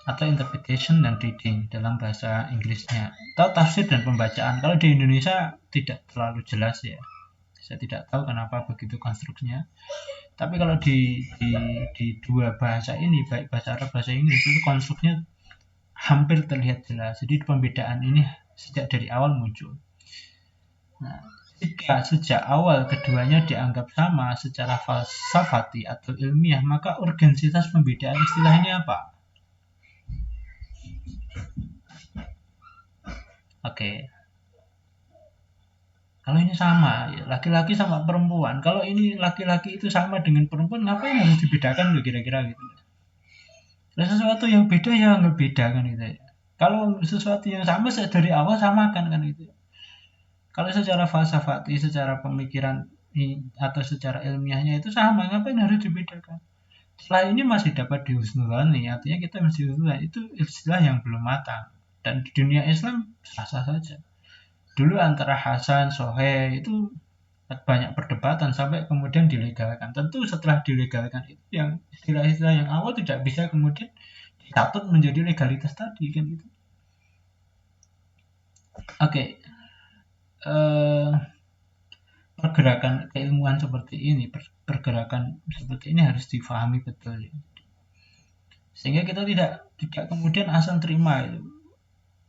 Atau interpretation dan reading dalam bahasa Inggrisnya. Atau tafsir dan pembacaan. Kalau di Indonesia tidak terlalu jelas ya. Saya tidak tahu kenapa begitu konstruksinya. Tapi kalau di dua bahasa ini, baik bahasa Arab bahasa Inggris, itu konstruksinya hampir terlihat jelas. Jadi pembedaan ini sejak dari awal muncul. Nah, jika sejak awal keduanya dianggap sama secara falsafati atau ilmiah, maka urgensitas pembedaan istilah ini apa? Oke. Kalau ini sama, laki-laki sama perempuan. Kalau ini laki-laki itu sama dengan perempuan, ngapain harus dibedakan loh kira-kira gitu. Nah, sesuatu yang beda ya nggak beda kan gitu ya. Kalau sesuatu yang sama dari awal samakan kan gitu. Kalau secara falsafati, secara pemikiran atau secara ilmiahnya itu sama, ngapain harus dibedakan? Setelah ini masih dapat dihusnuzani, artinya kita mesti husnuzani. Itu istilah yang belum matang. Dan di dunia Islam sah-sah saja. Dulu antara Hasan, Soheh itu banyak perdebatan sampai kemudian dilegalkan. Tentu setelah dilegalkan itu yang istilah-istilah yang awal tidak bisa kemudian disatut menjadi legalitas tadi kan gitu. Oke. Pergerakan keilmuan seperti ini, pergerakan seperti ini harus difahami betul ya. Sehingga kita tidak kemudian asal terima itu.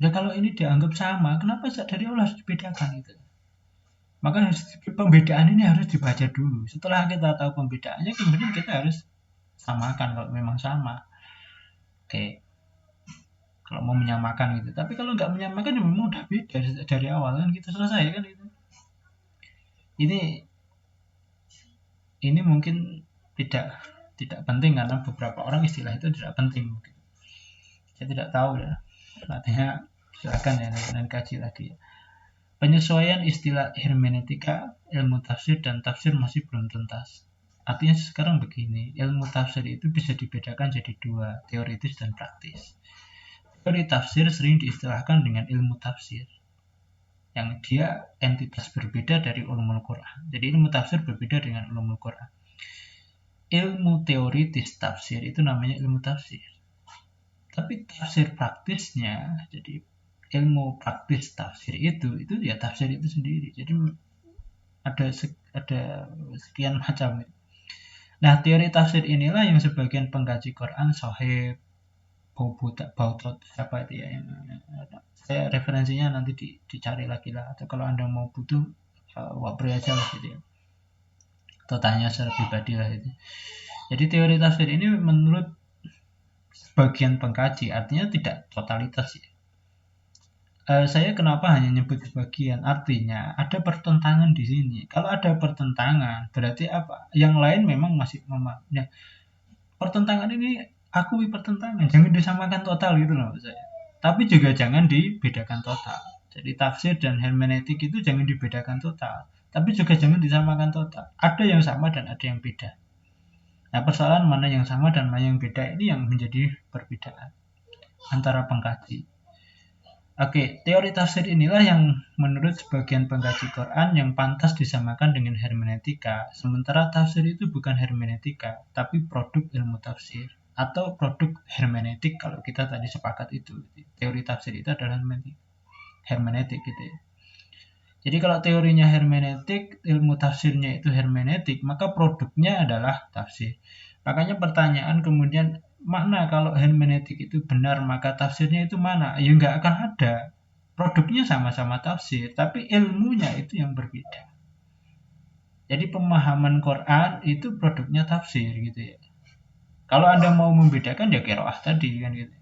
Ya kalau ini dianggap sama, kenapa dari awal harus dibedakan itu? Maka pembedaan ini harus dibaca dulu. Setelah kita tahu pembedaannya, kemudian kita harus samakan kalau memang sama. Oke. Kalau mau menyamakan gitu. Tapi kalau nggak menyamakan, ya memang udah beda dari awal kan kita selesai kan itu. Ini mungkin tidak penting karena beberapa orang istilah itu tidak penting mungkin. Saya tidak tahu ya. Artinya silakan ya dan kaji lagi ya. Penyesuaian istilah hermeneutika, ilmu tafsir dan tafsir masih belum tuntas. Artinya sekarang begini, ilmu tafsir itu bisa dibedakan jadi dua, teoritis dan praktis. Teori tafsir sering diistilahkan dengan ilmu tafsir, yang dia entitas berbeda dari ulumul Quran. Jadi ilmu tafsir berbeda dengan ulumul Quran. ilmu teoritis tafsir itu namanya ilmu tafsir. Tapi tafsir praktisnya, jadi ilmu praktis tafsir itu ya tafsir itu sendiri. Jadi ada sekian macam. Nah, teori tafsir inilah yang sebagian pengkaji Quran, Sohib, Bautot, siapa itu ya, yang saya referensinya nanti dicari lagi lah, atau kalau Anda mau butuh wapri aja lah gitu ya, atau tanya secara pribadi lah itu. Jadi teori tafsir ini menurut sebagian pengkaji, artinya tidak totalitas ya. Saya kenapa hanya nyebut sebagian, artinya ada pertentangan di sini. Kalau ada pertentangan, berarti apa? Yang lain memang masih memahami. Pertentangan ini akui pertentangan, jangan disamakan total gitu loh saya. Tapi juga jangan dibedakan total. Jadi tafsir dan hermeneutik itu jangan dibedakan total, tapi juga jangan disamakan total. Ada yang sama dan ada yang beda. Nah, persoalan mana yang sama dan mana yang beda ini yang menjadi perbedaan antara pengkaji. Oke, teori tafsir inilah yang menurut sebagian pengkaji Quran yang pantas disamakan dengan hermeneutika. Sementara tafsir itu bukan hermeneutika, tapi produk ilmu tafsir atau produk hermeneutik kalau kita tadi sepakat itu. Teori tafsir itu adalah hermeneutik gitu ya. Jadi kalau teorinya hermeneutik, ilmu tafsirnya itu hermeneutik, maka produknya adalah tafsir. Makanya pertanyaan kemudian, makna kalau hermeneutik itu benar, maka tafsirnya itu mana? Ya nggak akan ada. Produknya sama-sama tafsir, tapi ilmunya itu yang berbeda. Jadi pemahaman Quran itu produknya tafsir gitu ya. Kalau Anda mau membedakan ya qiraah tadi kan gitu.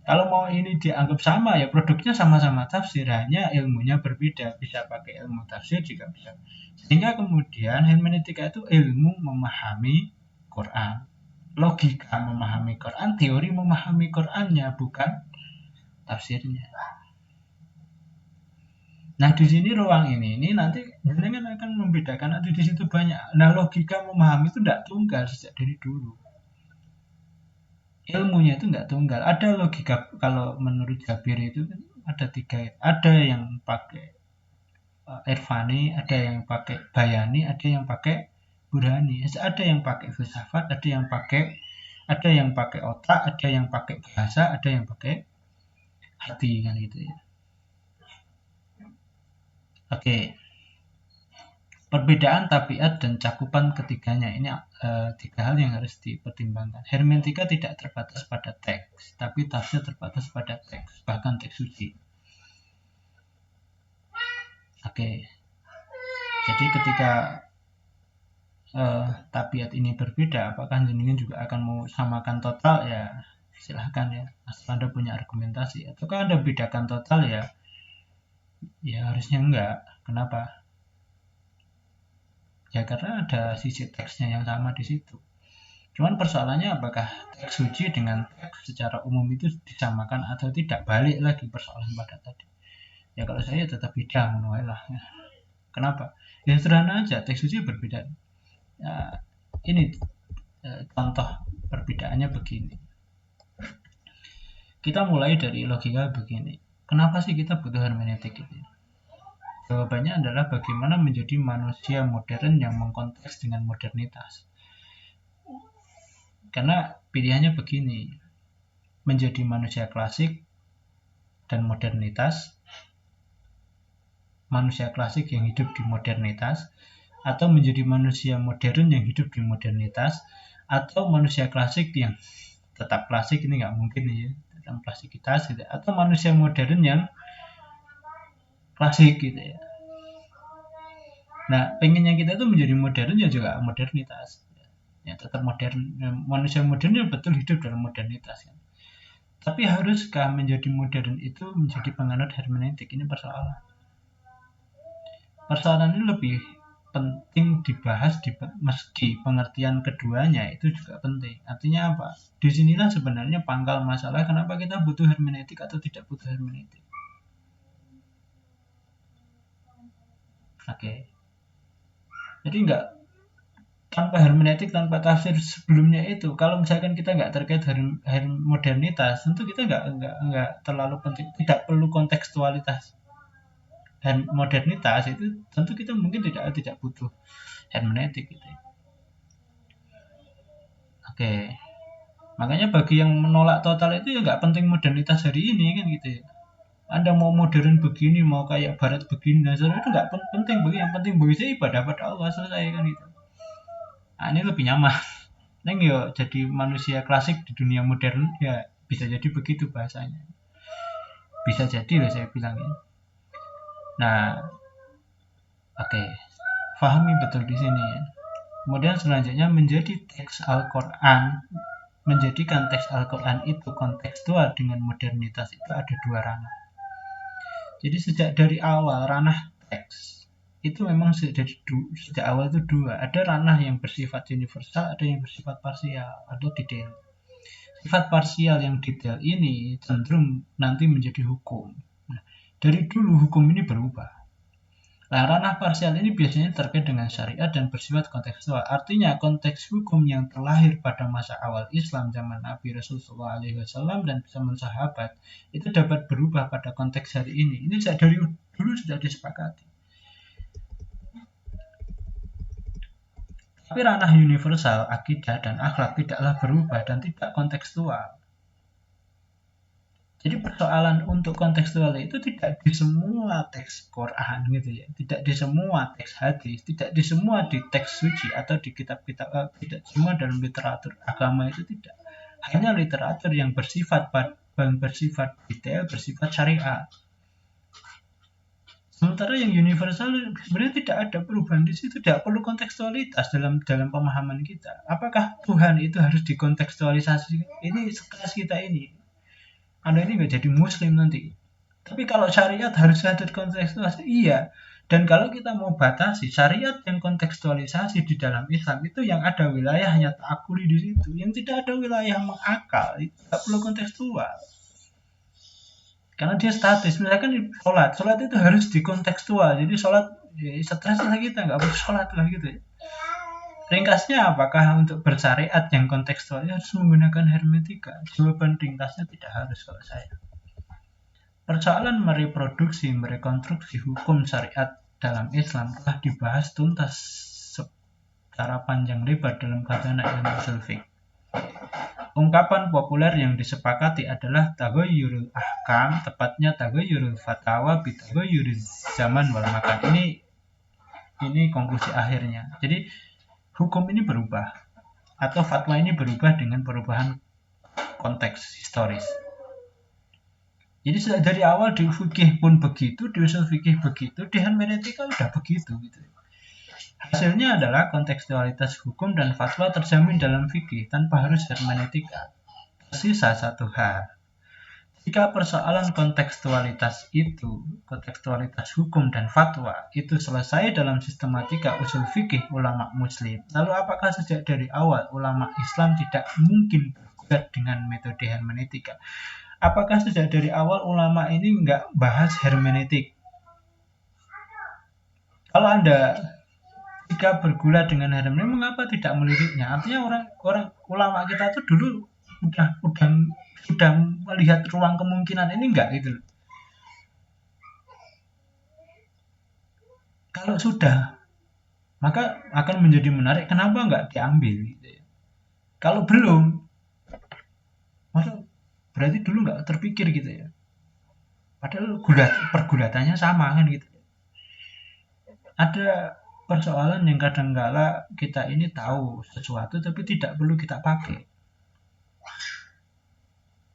Kalau mau ini dianggap sama ya produknya sama-sama tafsir, hanya ilmunya berbeda. Bisa pakai ilmu tafsir juga bisa. Sehingga kemudian hermeneutika itu ilmu memahami Quran, logika memahami Quran, teori memahami Qurannya, bukan tafsirnya. Nah, di sini ruang ini nanti jenengan akan membedakan, nanti di situ banyak. Nah, logika memahami itu tidak tunggal sejak dari dulu. Ilmunya itu nggak tunggal. Ada logika, kalau menurut Jabir itu ada 3. Ada yang pakai Irfani, ada yang pakai Bayani, ada yang pakai Burhani. Ada yang pakai filsafat, ada yang pakai otak, ada yang pakai bahasa, ada yang pakai hati kan gitu ya. Oke. Perbedaan tabiat dan cakupan ketiganya ini 3 hal yang harus dipertimbangkan. Hermeneutika tidak terbatas pada teks, tapi tafsir terbatas pada teks, bahkan teks suci. Oke. Jadi ketika tabiat ini berbeda, apakah jenengan juga akan mau samakan total? Ya silahkan ya, asal Anda punya argumentasi. Ataukah Anda bedakan total ya harusnya enggak. Kenapa? Ya karena ada sisi teksnya yang sama di situ. Cuman persoalannya apakah teks suci dengan teks secara umum itu disamakan atau tidak? Balik lagi persoalan pada tadi. Ya kalau saya tetap beda lah. Ya. Kenapa? Ya sederhana aja, teks suci berbeda. Ya, ini contoh perbedaannya begini. Kita mulai dari logika begini. Kenapa sih kita butuh hermeneutik itu? Jawabannya adalah bagaimana menjadi manusia modern yang mengkonteks dengan modernitas. Karena pilihannya begini, menjadi manusia klasik dan modernitas, manusia klasik yang hidup di modernitas, atau menjadi manusia modern yang hidup di modernitas, atau manusia klasik yang tetap klasik, ini nggak mungkin ya, dalam klasikitas gitu, atau manusia modern yang klasik gitu ya. Nah, pengennya kita itu menjadi modern ya juga modernitas. Ya tetap modern. Manusia modern ya betul hidup dalam modernitas kan. Tapi haruskah menjadi modern itu menjadi penganut hermeneutik? Ini persoalan. Persoalan ini lebih penting dibahas meski pengertian keduanya itu juga penting. Artinya apa? Disinilah sebenarnya pangkal masalah kenapa kita butuh hermeneutik atau tidak butuh hermeneutik. Oke. Jadi enggak tanpa hermeneutik, tanpa tafsir sebelumnya itu, kalau misalkan kita nggak terkait modernitas, tentu kita nggak terlalu penting, tidak perlu kontekstualitas. Dan modernitas itu tentu kita mungkin tidak butuh hermeneutik gitu. Oke. Makanya bagi yang menolak total itu ya nggak penting modernitas hari ini kan gitu ya. Anda mau modern begini, mau kayak barat begini, nah sebenarnya itu nggak penting bagi yang penting bagi saya ibadah pada Allah selesai kan gitu. Nah, ini lebih nyaman. Neng yo jadi manusia klasik di dunia modern ya bisa jadi begitu bahasanya. Bisa jadi loh saya bilang ini. Nah, oke. Pahami betul di sini ya. Kemudian selanjutnya menjadi teks Al-Quran, menjadikan teks Al-Quran itu kontekstual dengan modernitas itu ada dua ranah. Jadi sejak dari awal ranah teks itu memang sejak awal itu dua. Ada ranah yang bersifat universal, ada yang bersifat parsial atau detail. Sifat parsial yang detail ini cenderung nanti menjadi hukum. Nah, dari dulu hukum ini berubah. Nah, ranah parsial ini biasanya terkait dengan syariat dan bersifat kontekstual. Artinya konteks hukum yang terlahir pada masa awal Islam zaman Nabi Rasulullah SAW dan zaman sahabat itu dapat berubah pada konteks hari ini. Ini dari dulu sudah disepakati. Tapi ranah universal, akidah dan akhlak tidaklah berubah dan tidak kontekstual. Jadi persoalan untuk kontekstual itu tidak di semua teks Quran gitu ya, tidak di semua teks hadis, tidak di semua di teks suci atau di kitab-kitab, tidak semua dalam literatur agama itu tidak. Hanya literatur yang bersifat detail, bersifat syariat. Sementara yang universal sebenarnya tidak ada perubahan di situ, tidak perlu kontekstualitas dalam pemahaman kita. Apakah Tuhan itu harus dikontekstualisasi? Ini sekelas kita ini. Anda ini nggak jadi muslim nanti. Tapi kalau syariat harus ada kontekstualisasi, iya. Dan kalau kita mau batasi syariat yang kontekstualisasi di dalam Islam itu yang ada wilayahnya ta'akuli di situ, yang tidak ada wilayah mengakal, itu tidak perlu kontekstual. Karena dia statis. Misalkan sholat itu harus dikontekstual. Jadi sholat stres lah kita, nggak perlu sholat lah gitu ya. Ringkasnya apakah untuk bersyariat yang kontekstual harus menggunakan hermeneutika? Jawaban ringkasnya tidak harus kalau saya. Persoalan mereproduksi, merekonstruksi hukum syariat dalam Islam telah dibahas tuntas secara panjang lebar dalam kajian ilmu ushul fiqh. Ungkapan populer yang disepakati adalah taghayyurul ahkam, tepatnya taghayyurul fatawa bi taghayyuriz zaman wal makan. Ini konklusi akhirnya. Jadi hukum ini berubah atau fatwa ini berubah dengan perubahan konteks historis. Jadi dari awal di fikih pun begitu, di usul fikih begitu, di hermeneutika udah begitu gitu. Hasilnya adalah kontekstualitas hukum dan fatwa terjamin dalam fikih tanpa harus hermeneutika. Tersisa satu hal. Jika persoalan kontekstualitas hukum dan fatwa itu selesai dalam sistematika usul fikih ulama muslim, lalu apakah sejak dari awal ulama Islam tidak mungkin bergulat dengan metode hermeneutika? Apakah sejak dari awal ulama ini nggak bahas hermeneutik? Kalau Anda jika bergulat dengan hermeneutik, mengapa tidak meliriknya? Artinya orang ulama kita tuh dulu udah melihat ruang kemungkinan ini enggak gitu loh. Kalau sudah, maka akan menjadi menarik kenapa enggak diambil gitu ya. Kalau belum, masa berarti dulu enggak terpikir gitu ya. Padahal pergulatannya sama kan gitu. Ada persoalan yang kadangkala kita ini tahu sesuatu tapi tidak perlu kita pakai.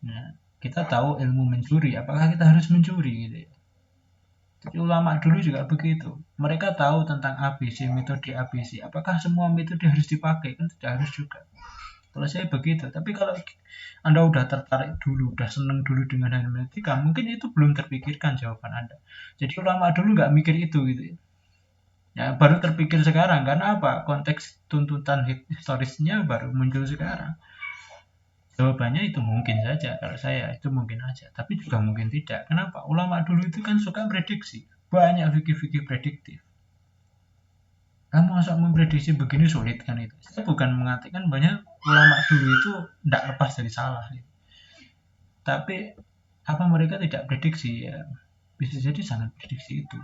Nah, kita tahu ilmu mencuri, apakah kita harus mencuri gitu ya? Jadi ulama dulu juga begitu. Mereka tahu tentang ABC, metode ABC. Apakah semua metode harus dipakai? Kan tidak harus juga. Kalau saya begitu. Tapi kalau Anda udah tertarik dulu, udah seneng dulu dengan hermeneutika, mungkin itu belum terpikirkan jawaban Anda. Jadi ulama dulu nggak mikir itu gitu ya. Ya, baru terpikir sekarang. Karena apa? Konteks tuntutan historisnya baru muncul sekarang. Jawabannya itu mungkin saja, kalau saya itu mungkin aja, tapi juga mungkin tidak. Kenapa? Ulama dulu itu kan suka prediksi, banyak fikih-fikih prediktif. Kamu masa memprediksi begini sulit kan itu. Saya bukan mengatakan banyak ulama dulu itu tidak lepas dari salah. Tapi apa mereka tidak prediksi ya? Bisa jadi sangat prediksi itu.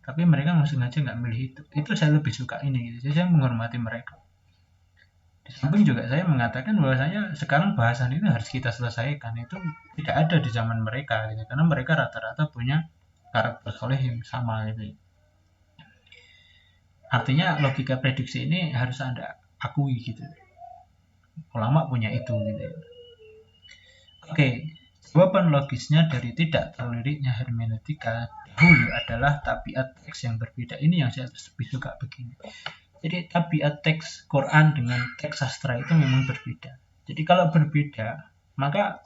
Tapi mereka sengaja nggak milih itu. Itu saya lebih suka ini. Jadi saya menghormati mereka. Di samping juga saya mengatakan bahwasanya sekarang bahasan itu harus kita selesaikan, itu tidak ada di zaman mereka gitu. Karena mereka rata-rata punya karakter soleh yang sama gitu. Artinya logika prediksi ini harus Anda akui gitu. Ulama punya itu gitu. Oke, jawaban logisnya dari tidak terliriknya hermeneutika dahulu adalah tabiat teks yang berbeda. Ini yang saya lebih suka begini. Jadi tabiat teks Quran dengan teks sastra itu memang berbeda. Jadi kalau berbeda, maka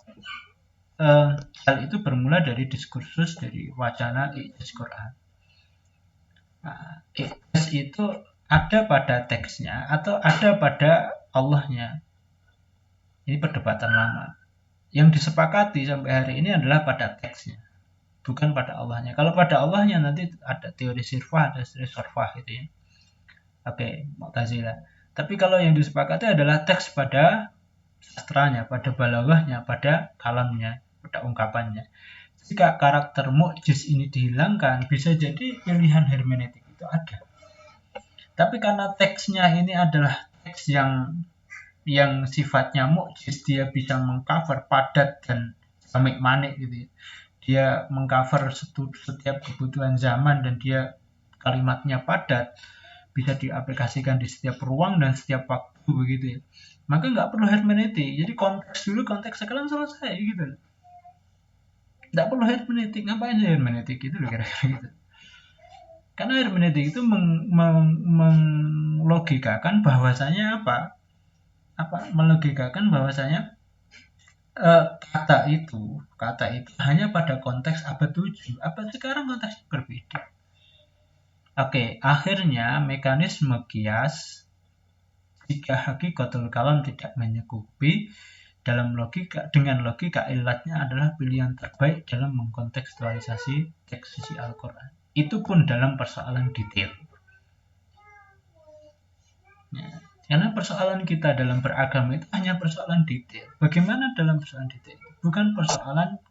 hal itu bermula dari diskursus, dari wacana ijaz Quran. Nah, ijaz itu ada pada teksnya atau ada pada Allahnya. Ini perdebatan lama. Yang disepakati sampai hari ini adalah pada teksnya, bukan pada Allahnya. Kalau pada Allahnya nanti ada teori sirfah, ada teori sorfah gitu ya. Oke, Mu'tazilah. Tapi kalau yang disepakati adalah teks pada sastranya, pada balaghahnya, pada kalamnya, pada ungkapannya. Jika karakter mu'jiz ini dihilangkan, bisa jadi pilihan hermeneutik itu ada. Tapi karena teksnya ini adalah teks yang sifatnya mu'jiz, dia bisa mengcover padat dan samik manik gitu ya. Dia mengcover setiap kebutuhan zaman dan dia kalimatnya padat, bisa diaplikasikan di setiap ruang dan setiap waktu begitu ya. Maka nggak perlu hermeneutik. Jadi konteks dulu, konteks sekarang selesai gitu. Nggak perlu hermeneutik. Ngapain sih hermeneutik gitu loh kira-kira gitu. Karena hermeneutik itu melogikakan bahwasanya apa? Melogikakan bahwasanya kata itu hanya pada konteks abad 7. Abad sekarang konteksnya berbeda. Oke, akhirnya mekanisme kias jika hakikatul kalam tidak menyukupi dengan logika ilatnya adalah pilihan terbaik dalam mengkontekstualisasi teks suci Al-Quran. Itu pun dalam persoalan detail. Ya. Karena persoalan kita dalam beragama itu hanya persoalan detail. Bagaimana dalam persoalan detail? Bukan persoalan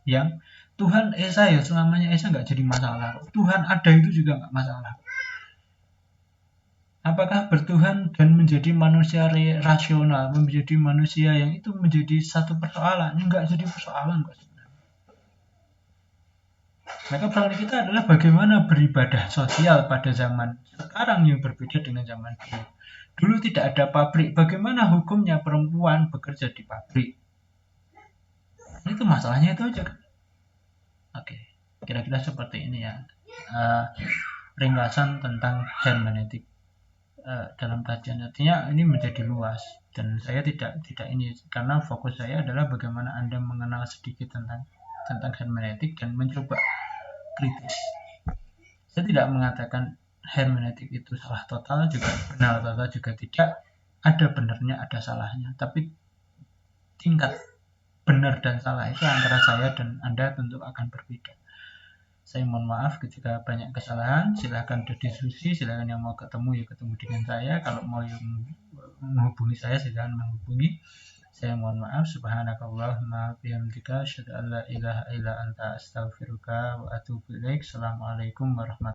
yang Tuhan Esa ya selamanya Esa nggak jadi masalah. Tuhan ada itu juga nggak masalah. Apakah bertuhan dan menjadi manusia rasional, menjadi manusia yang itu menjadi satu persoalan? Enggak jadi persoalan kok sebenarnya. Maka persoalan kita adalah bagaimana beribadah sosial pada zaman sekarang yang berbeda dengan zaman dulu. Dulu tidak ada pabrik, bagaimana hukumnya perempuan bekerja di pabrik? Itu masalahnya itu aja kan. Oke, kira-kira seperti ini ya. Ringkasan tentang hermeneutik dalam kajian. Artinya ini menjadi luas dan saya tidak ini karena fokus saya adalah bagaimana Anda mengenal sedikit tentang hermeneutik dan mencoba kritis. Saya tidak mengatakan hermeneutik itu salah total, juga benar total juga tidak. Ada benarnya, ada salahnya. Tapi tingkat benar dan salah itu antara saya dan Anda tentu akan berbeda. Saya mohon maaf ketika banyak kesalahan. Silahkan berdiskusi, silahkan yang mau ketemu ya ketemu dengan saya. Kalau mau yang menghubungi saya silahkan menghubungi. Saya mohon maaf. Subhanakallahumma bihamdika asyhadu an la ilaha illa anta astaghfiruka wa atubu ilaik. Assalamualaikum warahmatullahi wabarakatuh.